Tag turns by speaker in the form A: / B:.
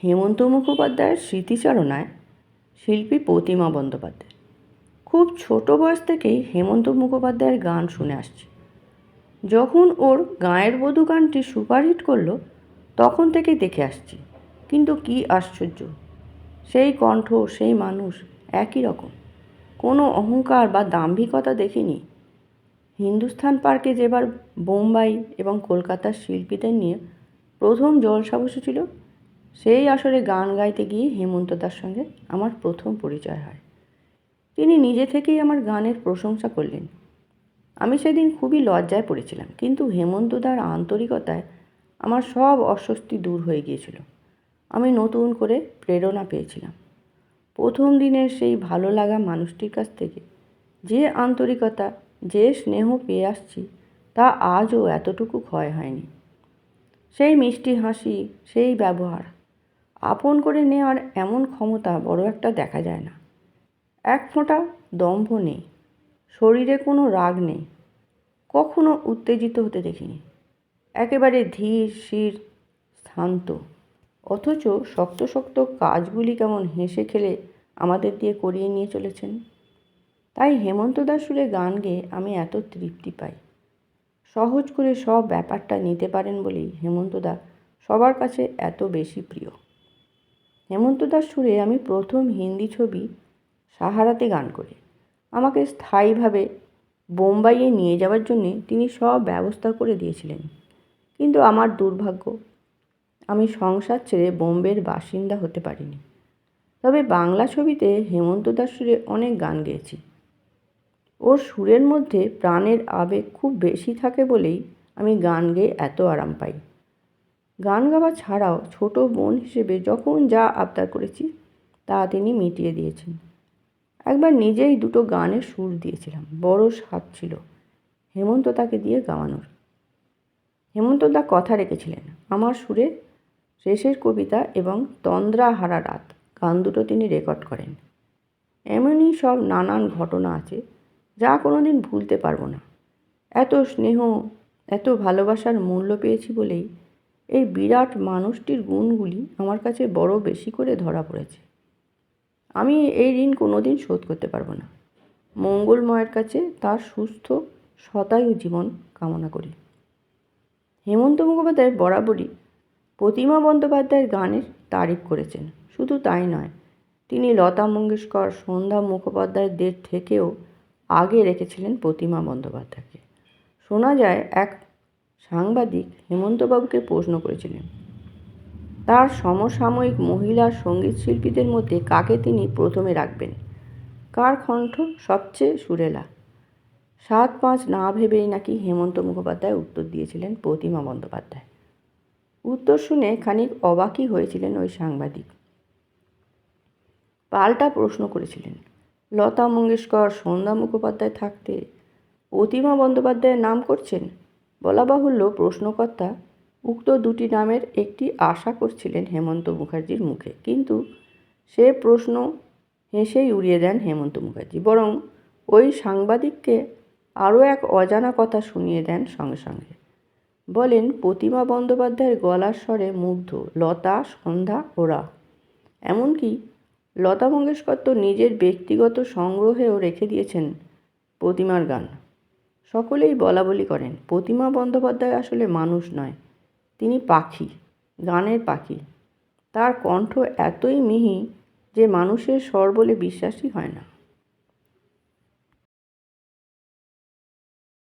A: হেমন্ত মুখোপাধ্যায়ের স্মৃতিচারণায় শিল্পী প্রতিমা বন্দ্যোপাধ্যায়। খুব ছোট বয়স থেকেই হেমন্ত মুখোপাধ্যায়ের গান শুনে আসছি। যখন ওর গাঁয়ের বধূ গানটি সুপারহিট করলো তখন থেকেই দেখে আসছি। কিন্তু কী আশ্চর্য, সেই কণ্ঠ, সেই মানুষ একই রকম, কোনো অহংকার বা দাম্ভিকতা দেখিনি। হিন্দুস্থান পার্কে যেবার বোম্বাই এবং কলকাতার শিল্পীদের নিয়ে প্রথম জলসা বসেছিল, সেই আসরে গান গাইতে গিয়ে হেমন্তদার সঙ্গে আমার প্রথম পরিচয় হয়। তিনি নিজে থেকেই আমার গানের প্রশংসা করলেন। আমি সেদিন খুবই লজ্জায় পড়েছিলাম, কিন্তু হেমন্তদার আন্তরিকতায় আমার সব অস্বস্তি দূর হয়ে গিয়েছিল। আমি নতুন করে প্রেরণা পেয়েছিলাম। প্রথম দিনের সেই ভালো লাগা মানুষটির কাছ থেকে যে আন্তরিকতা, যে স্নেহ পেয়ে আসছি, তা আজও এতটুকু ক্ষয় হয়নি। সেই মিষ্টি হাসি, সেই ব্যবহার, আপন করে নেওয়ার এমন ক্ষমতা বড় একটা দেখা যায় না। এক ফোঁটা দম্ভ নেই, শরীরে কোনো রাগ নেই, কখনো উত্তেজিত হতে দেখিনি। একেবারে ধীর, স্থির, শান্ত। অথচ শক্ত শক্ত কাজগুলি কেমন হেসে খেলে আমাদের দিয়ে করিয়ে নিয়ে চলেছেন। তাই হেমন্তদার সুরে গান গেয়ে আমি এত তৃপ্তি পাই। সহজ করে সব ব্যাপারটা নিতে পারেন বলেই হেমন্তদা সবার কাছে এত বেশি প্রিয়। হেমন্তদার সুরে আমি প্রথম হিন্দি ছবি সাহারাতে গান করি। আমাকে স্থায়ীভাবে বোম্বাইয়ে নিয়ে যাওয়ার জন্যে তিনি সব ব্যবস্থা করে দিয়েছিলেন। কিন্তু আমার দুর্ভাগ্য, আমি সংসার ছেড়ে বোম্বের বাসিন্দা হতে পারিনি। তবে বাংলা ছবিতে হেমন্তদার সুরে অনেক গান গেয়েছি। ওর সুরের মধ্যে প্রাণের আবেগ খুব বেশি থাকে বলেই আমি গান গেয়ে এত আরাম পাই। গান গাওয়া ছাড়াও ছোট বোন হিসেবে যখন যা আবদার করেছি তা তিনি মিটিয়ে দিয়েছেন। একবার নিজেই দুটো গানের সুর দিয়েছিলাম, বড় স্বাদ ছিল হেমন্তদাকে দিয়ে গাওয়ানোর। হেমন্তদা কথা রেখেছিলেন। আমার সুরে শেষের কবিতা এবং তন্দ্রাহারা রাত গান দুটো তিনি রেকর্ড করেন। এমনই সব নানান ঘটনা আছে যা কোনো দিন ভুলতে পারবো না। এত স্নেহ, এত ভালোবাসার মূল্য পেয়েছি বলেই এই বিরাট মানুষটির গুণগুলি আমার কাছে বড় বেশি করে ধরা পড়েছে। আমি এই ঋণ কোনো দিন শোধ করতে পারবো না। মঙ্গলময়ের কাছে তার সুস্থ শতায়ু জীবন কামনা করি। হেমন্ত মুখোপাধ্যায় বরাবরই প্রতিমা বন্দ্যোপাধ্যায়ের গানের তারিফ করেছেন। শুধু তাই নয়, তিনি লতা মঙ্গেশকর, সন্ধ্যা মুখোপাধ্যায়দের থেকেও আগে রেখেছিলেন প্রতিমা বন্দ্যোপাধ্যায়কে। শোনা যায় এক সাংবাদিক হেমন্তবাবুকে প্রশ্ন করেছিলেন, তার সমসাময়িক মহিলা সঙ্গীত শিল্পীদের মধ্যে কাকে তিনি প্রথমে রাখবেন, কার কণ্ঠ সবচেয়ে সুরেলা। 7-5 না ভেবেই নাকি হেমন্ত মুখোপাধ্যায় উত্তর দিয়েছিলেন প্রতিমা বন্দ্যোপাধ্যায়। উত্তর শুনে খানিক অবাকই হয়েছিলেন ওই সাংবাদিক। পাল্টা প্রশ্ন করেছিলেন, লতা মঙ্গেশকর, সন্ধ্যা মুখোপাধ্যায় থাকতে প্রতিমা বন্দ্যোপাধ্যায়ের নাম করছেন? বলা বাহুল্য, প্রশ্নকর্তা উক্ত দুটি নামের একটি আশা করছিলেন হেমন্ত মুখার্জির মুখে, কিন্তু সে প্রশ্ন হেসেই উড়িয়ে দেন হেমন্ত মুখার্জি। বরং ওই সাংবাদিককে আরও এক অজানা কথা শুনিয়ে দেন সঙ্গে সঙ্গে। বলেন, প্রতিমা বন্দ্যোপাধ্যায়ের গলার স্বরে মুগ্ধ লতা, সন্ধ্যা, ওরা। এমনকি লতা মঙ্গেশকর তো নিজের ব্যক্তিগত সংগ্রহেও রেখে দিয়েছেন প্রতিমার গান। সকলেই বলাবলি করেন, প্রতিমা বন্দ্যোপাধ্যায় আসলে মানুষ নয়, তিনি পাখি, গানের পাখি। তার কণ্ঠ এতই মিহি যে মানুষের স্বর বলে বিশ্বাসই হয় না।